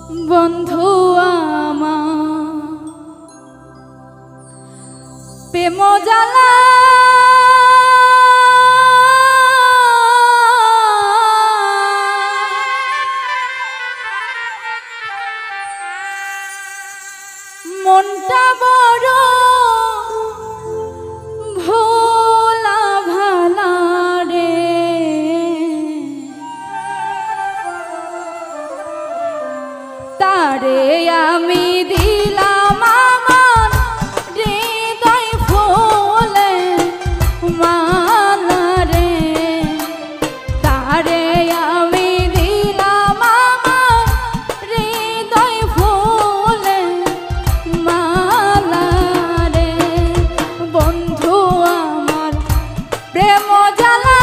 বন্ধু আমার প্রেম জ্বালা মনটা বড় ভোলা ভালা রে, তারে আমি দিলাম আমার হৃদয় ফুলে মালা রে, তারে আমি দিলাম আমার হৃদয় ফুলে মালা রে। বন্ধু আমার প্রেম জ্বালা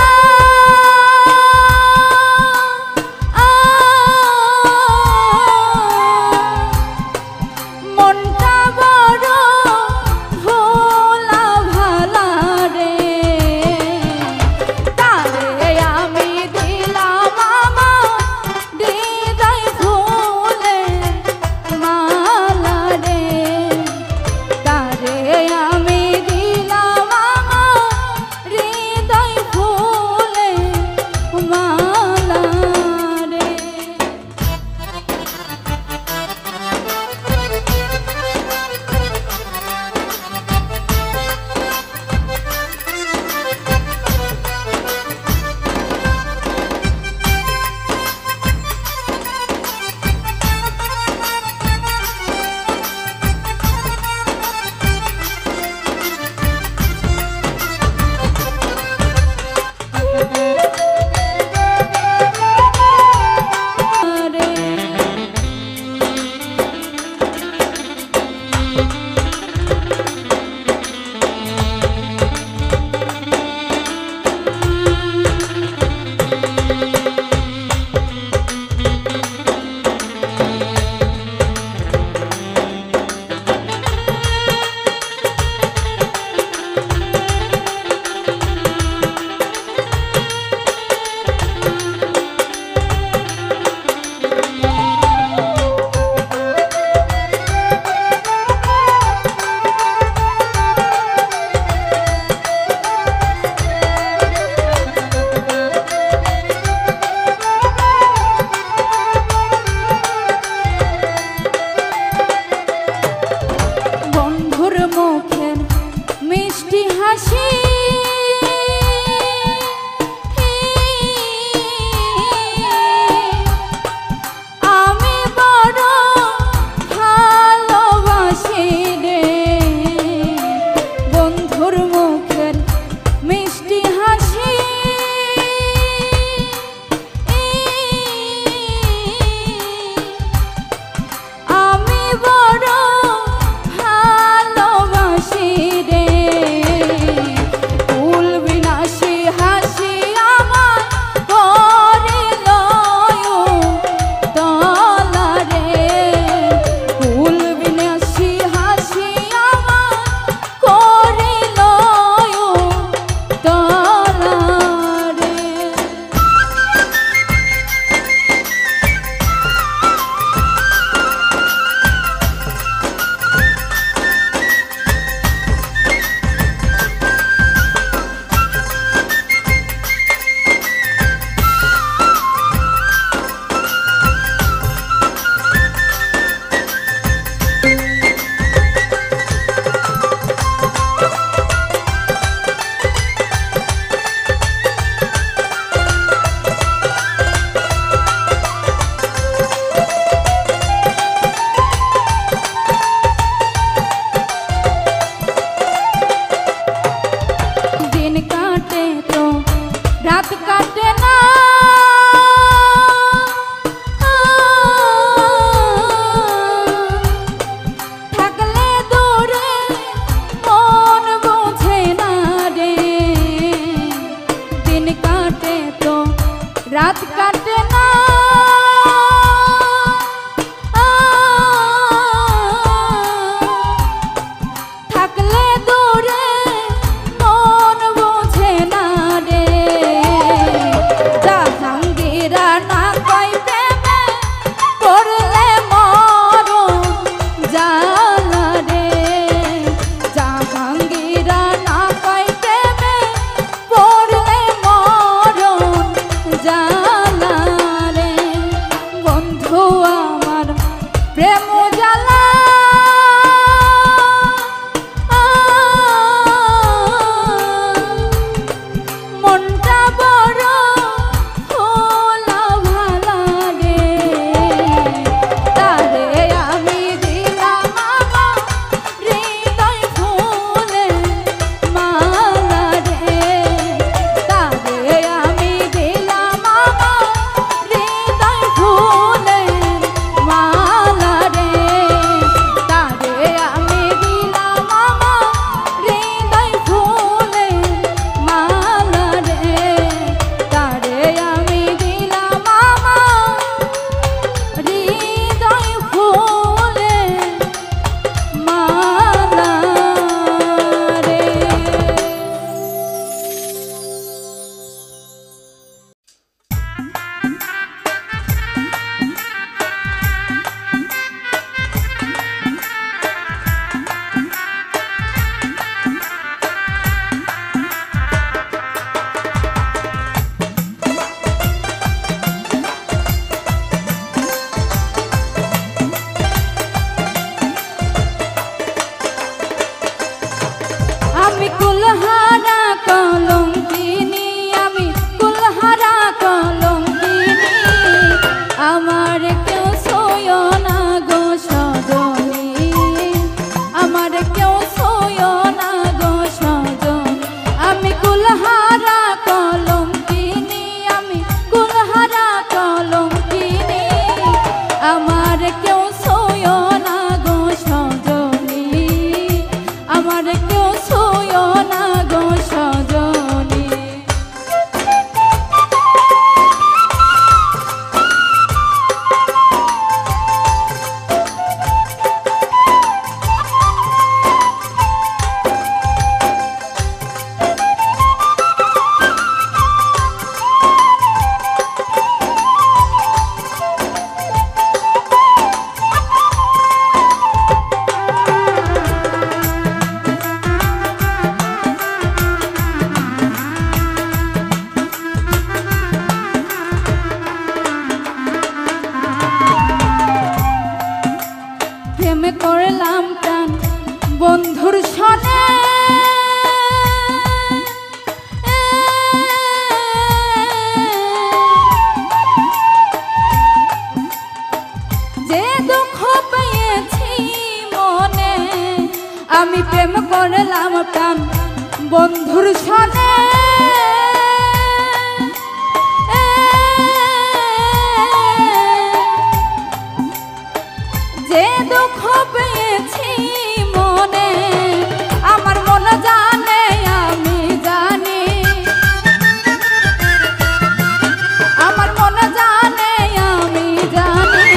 করলাম প্রাণ বন্ধুর সনে, যে দুঃখ পেয়েছি মনে আমি প্রেম করলাম প্রাণ বন্ধুর সনে। যে দুঃখ পেয়েছি মনে আমার মন জানে আমি জানি, আমার মন জানে আমি জানি,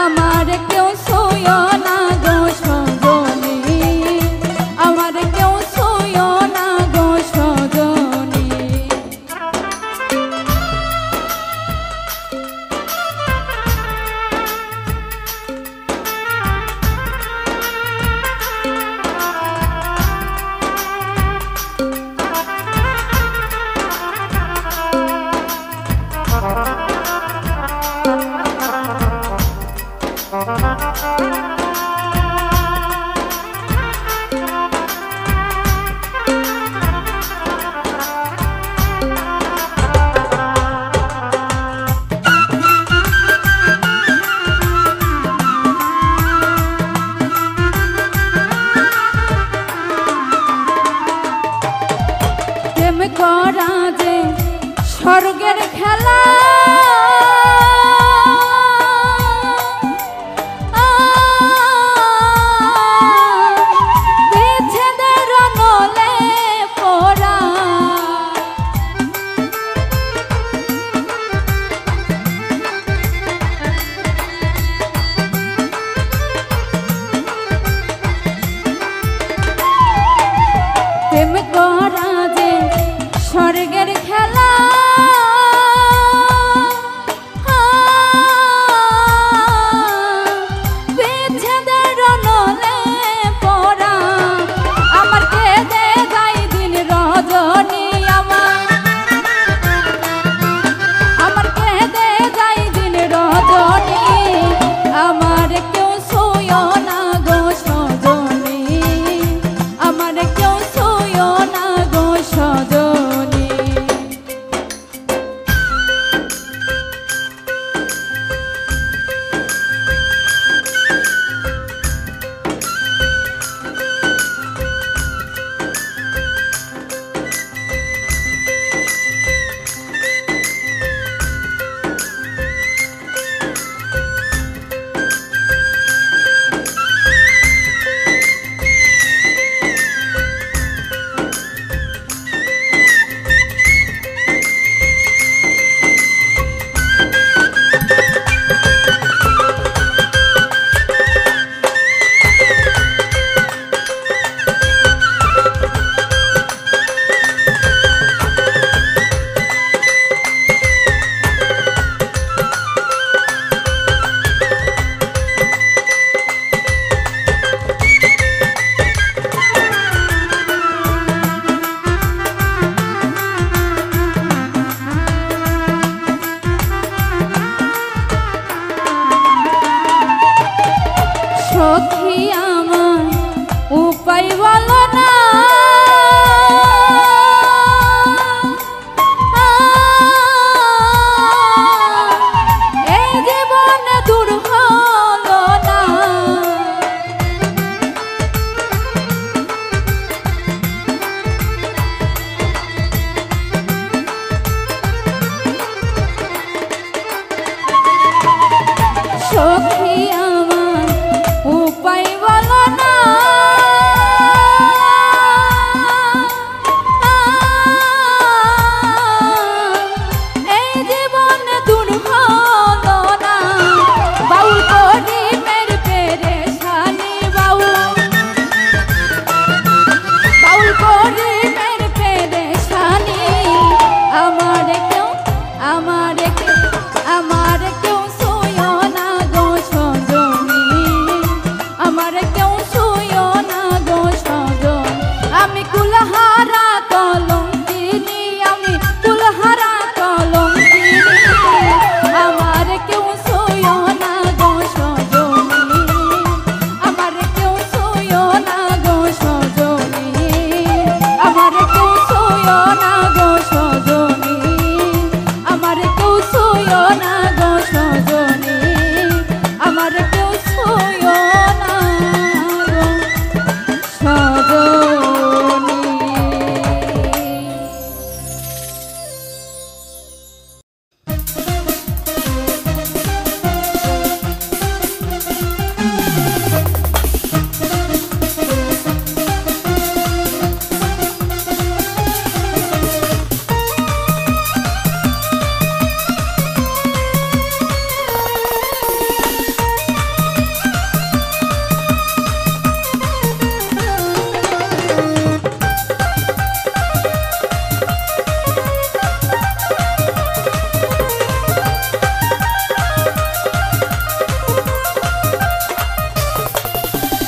আমার কেউ ছুঁয়ো না গো সজনী, আমার কেউ ছুঁয়ো না গো সজনী। প্রেম করা যে স্বর্গের খেলা, বিচ্ছেদের নলে পড়া, প্রেম করা যে স্বর্গের খেলা, বিচ্ছেদের নলে পড়া, আমার কেঁদে যায় দিন রজনী, আমার কেঁদে যায় দিন রজনী, আমার কেউ ছুঁয়ো না গো সজনী, আমার কেউ ছুঁয়ো না গো সজনী। সখী আমার উপায় বলো না, এই জীবন দূর হলো না, সখী আমার উপায় বলো না, এই জীবন দূর হলো না, বাউল করি মের পেরেশানি, বাউল করি মের পেরেশানি, আমার কেউ আমার কেউ ছুঁয়ো না গো সজনী, আমার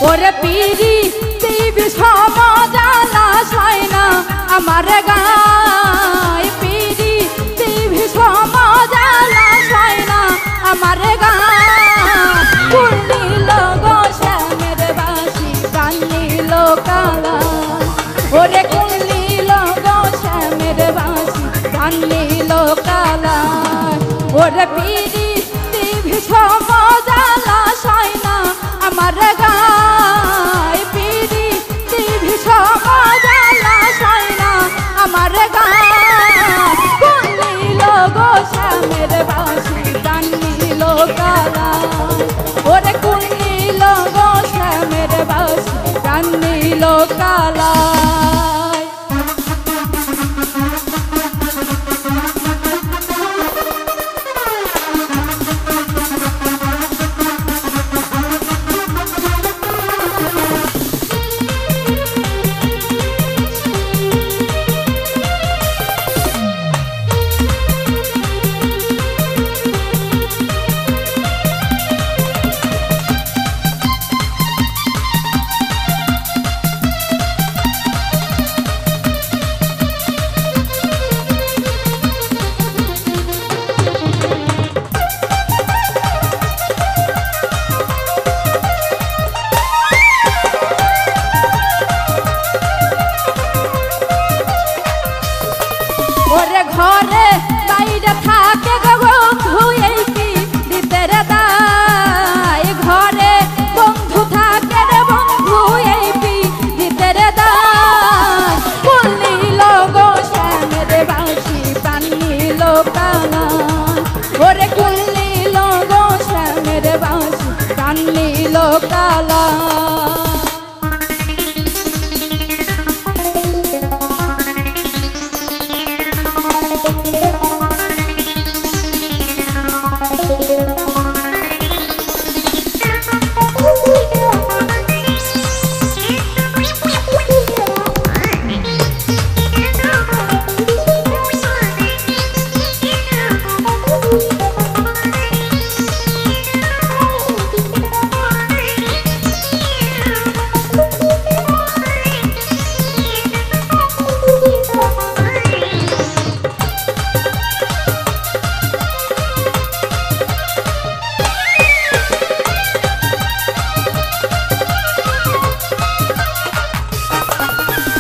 ওরে পিরি বিষম জ্বালা সয় না আমার গায় পিরি বিষম জ্বালা সয় না আমার গায় ফুল নীল গো শ্যামের বাসি প্রাণ নীল কালা ওরে ফুল নীল গো শ্যামের বাসি প্রাণ নীল কালা ওরে পিরি বিষম জ্বালা সয় না আমার গায় পিরি বিষম জ্বালা সয় না আমার গায় ফুল নীল গো শ্যামের বাসি প্রাণ নীল কালা ওরে ফুল নীল গো শ্যামের বাসি প্রাণ নীল কালা ঘরে বাইরে থাকে গো বন্ধু এই কি দিতে রে দায় ঘরে বন্ধু থাকে রে বন্ধু এই কি দিতে রে দায় ফুল নীল গো শ্যামের বাসি প্রাণ নীল কালা ওরে ফুল নীল গো শ্যামের বাসি প্রাণ নীল কালা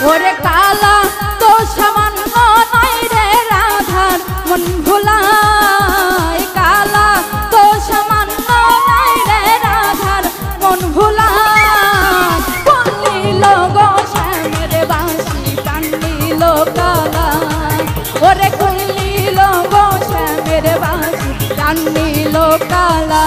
ওরে কালা তো সামান্য নয় রে রাধার মন ভুলায় কালা তো সামান্য নয় রে রাধার মন ভুলায় ফুল নীল গো শ্যামের বাসি প্রাণ নীল কালা ওরে ফুল নীল গো শ্যামের বাসি প্রাণ নীল কালা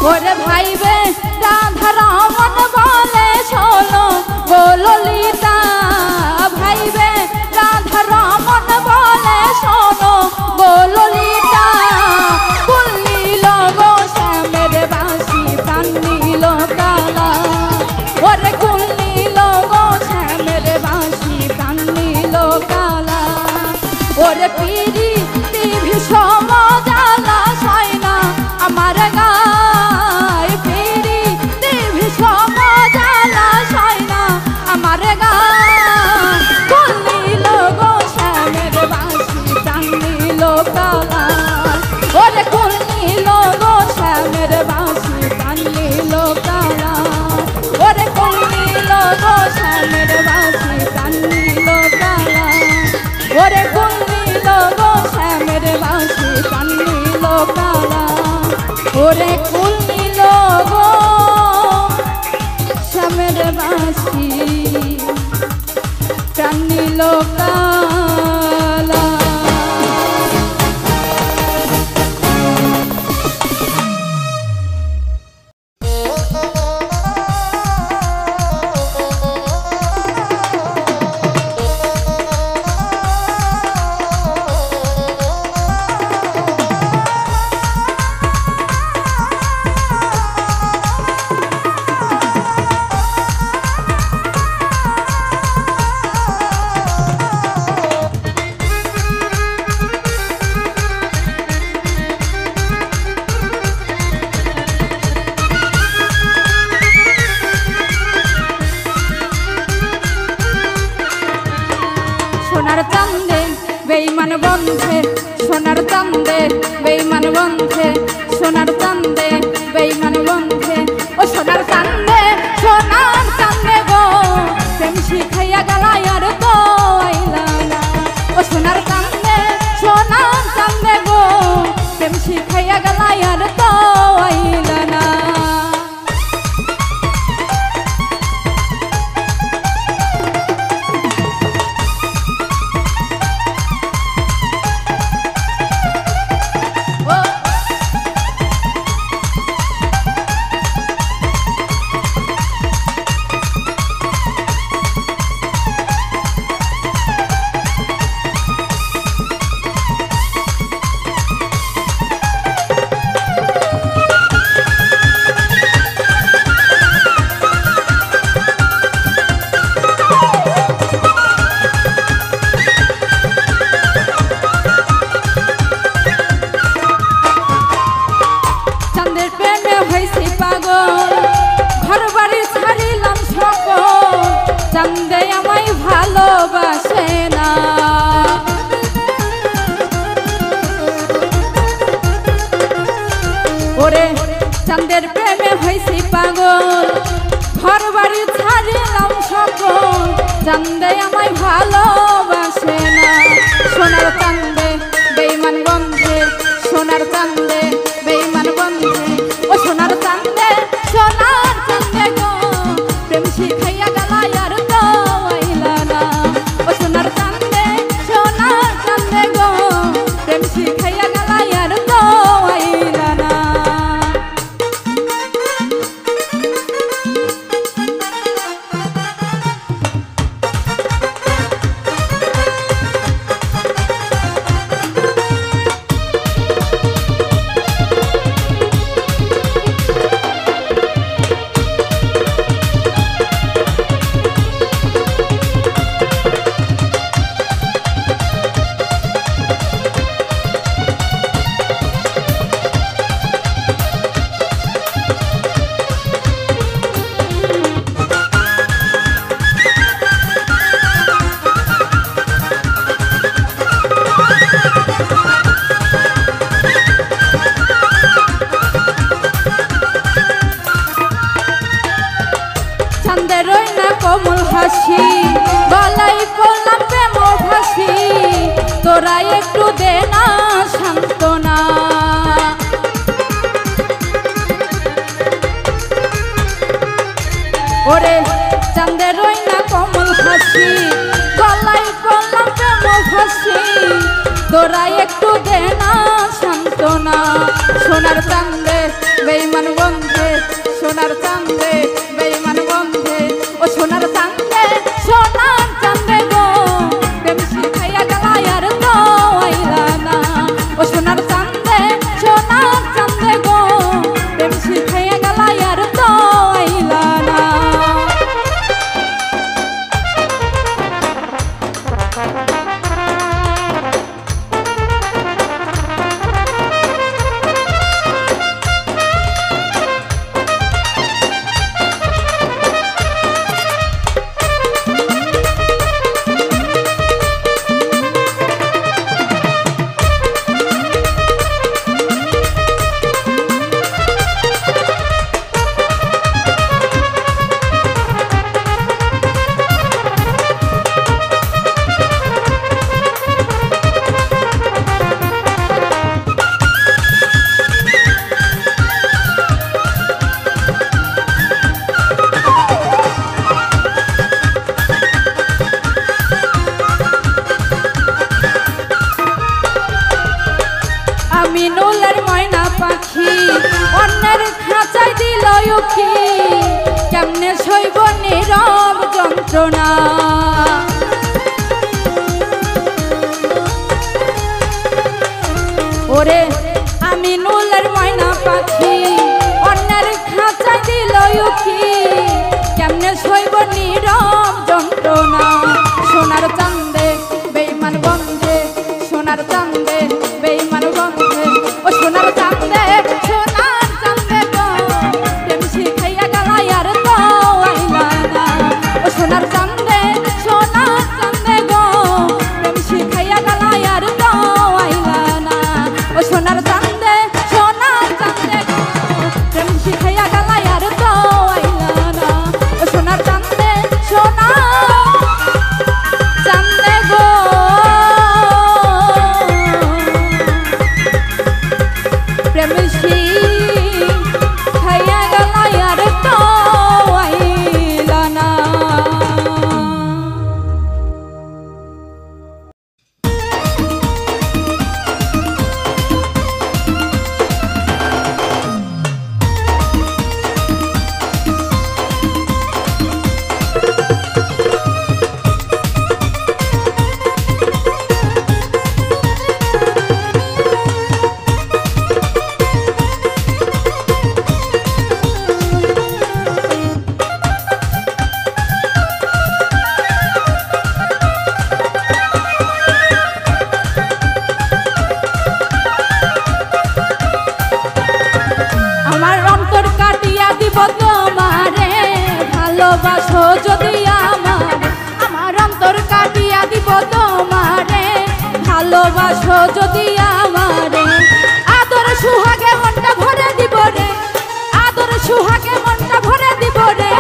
ওরে ভাইবে রাধা রমন বলে শোনো গো ললিতা ভাইবে রাধা রমন বলে শোনো গো ললিতা ফুল নীল গো শ্যামের বাসি প্রাণ নীল কালা ওরে ফুল নীল গো শ্যামের বাসি প্রাণ নীল কালা ওরে পিরি বিষম জ্বালা সয় না আমার গায় পিরি বিষম জ্বালা সয় না আমার গায় ফুল নীল গো শ্যামের বাসি প্রাণ নীল কালা ওরে ফুল নীল গো শ্যামের বাসি প্রাণ নীল কালা ওরে ফুল ওরে কুল নিল গো শ্যামের বাঁশি প্রাণ নিল কালা। সোনার চান্দে বেঈমান বন্ধে সোনার চান্দে বেঈমান বন্ধে সোনার চান্দে বেঈমান বন্ধে ও সোনার চান্দে গো প্রেম শিখাইয়া গেলায় আর তো আইলা না। ও সোনার চান্দে গো প্রেম শিখাইয়া গেলায় আর তো আইলা না। চান্দে আমায় ভালোবাসে না ওরে চাঁদের প্রেমে হইছি পাগল ঘর বাড়ি ছাড়িলাম সকল চান্দে আমায় ভালোবাসে না। সোনার চান্দে বেঈমান বন্ধে সোনার চান্দে বেঈমান বন্ধে ও সোনার চান্দে গো প্রেম শিখাইয়া গেলায় আর তো আইলা না। ও সোনার চান্দে গো প্রেম শিখাইয়া গেলায় আর তো আইলা না। চাঁদেরই না কোমল হাসি গলায় পড়লাম প্রেম ফাঁসি তোরা একটু দে না সান্ত্বনা। ওরে চাঁদেরই না কোমল হাসি গলায় পড়লাম প্রেম ফাঁসি তোরা একটু দে না সান্ত্বনা। সোনার চান্দে বেঈমান বন্ধে সোনার চান্দে বেঈমান বন্ধে ও সোনার চান্দে গো প্রেম শিখাইয়া গেলায় আর তো আইলা না। ও সোনার চান্দে গো প্রেম শিখাইয়া গেলায় আর তো আইলা না। যন্ত্রণা। ওরে আমি নুলের ময়না পাখি অন্যের খাঁচায় দিল উখি, কেমনে সইব নীরব যন্ত্রণা। সোনার চান্দে বেঈমান গন্ধে, সোনার চান্দে বেঈমান গন্ধে, ও সোনার চান্দে সোনার চান্দে গো প্রেম শিখাইয়া গেলাই আর তো আইলা না। ও সোনার চান্দে সোনার চান্দে গো প্রেম শিখাইয়া গেলাই আর তো আইলা না। ও সোনার চান্দে সোনার চান্দে গো প্রেম শিখাইয়া গেলাই আর তো আইলা না। ও সোনার চান্দে সোনার চান্দে গো প্রেম শিখাইয়া গেলাই আর তো আইলা না। আমার অন্তর কাটিয়া দিব তোমারে ভালোবাসো যদি আমার, আমার অন্তর কাটিয়া দিব তোমারে ভালোবাসো যদি আমারে। আদর সুহাগে মনটা ভরে দিব রে, আদর সুহাগে মনটা ভরে দিব রে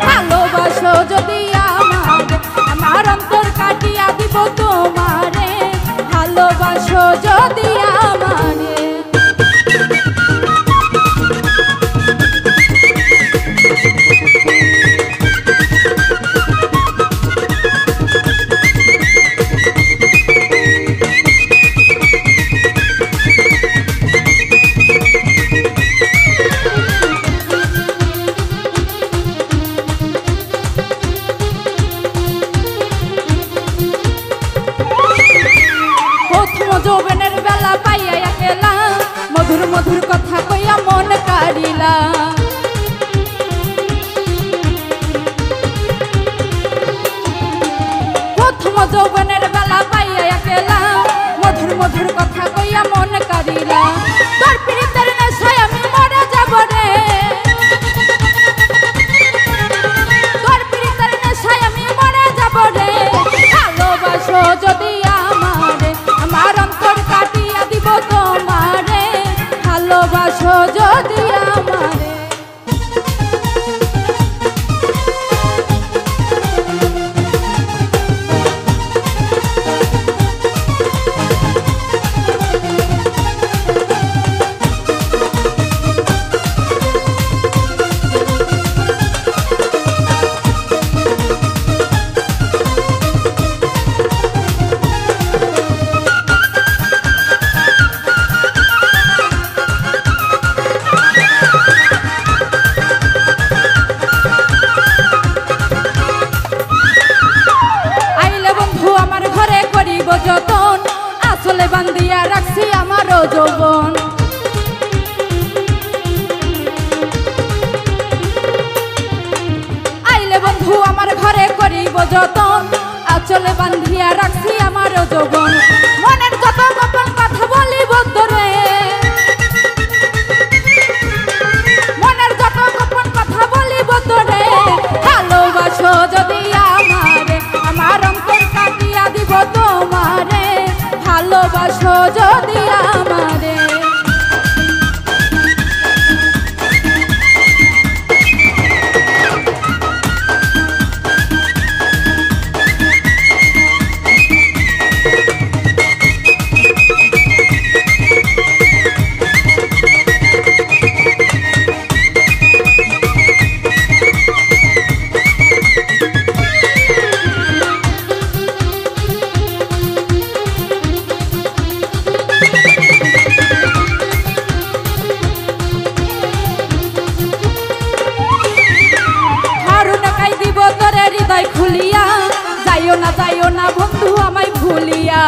ভালোবাসো যদি আমারে। আমার অন্তর কাটিয়া দিব তোমারে ভালোবাসো যদি আমারে। যৌবনের বেলা পাইয়া একলা মধুর মধুর কথা কইয়া মন কারিলা। প্রথম যৌবনের বেলা পাইয়া একলা মধুর মধুর কথা কইয়া মন কারিলা। তোর প্রীতের নেশায় আমি মরে যাব রে, তোর প্রীতের নেশায় আমি মরে যাব রে ভালোবাসো যদি আমারে। আমার অন্তর কাটিয়া দিব তোমারে ভালোবাসো যদি আমারে। যতন আসলে বান্ধিয়া রাখছি আমারও যৌবন। আইলে বন্ধু আমার ঘরে করিব যতন, আচলে বান্ধিয়া রাখছি আমারও যৌবন। মনের যত গোপন কথা বলিব তোরে, মনের যত গোপন কথা বলিব তোরে ভালোবাসো যদি আমারে। আমার অন্তর কাটিয়া দিব তোমারে ভালোবাসো যদি আমারে। যাইও না বন্ধু আমায় ভুলিয়া।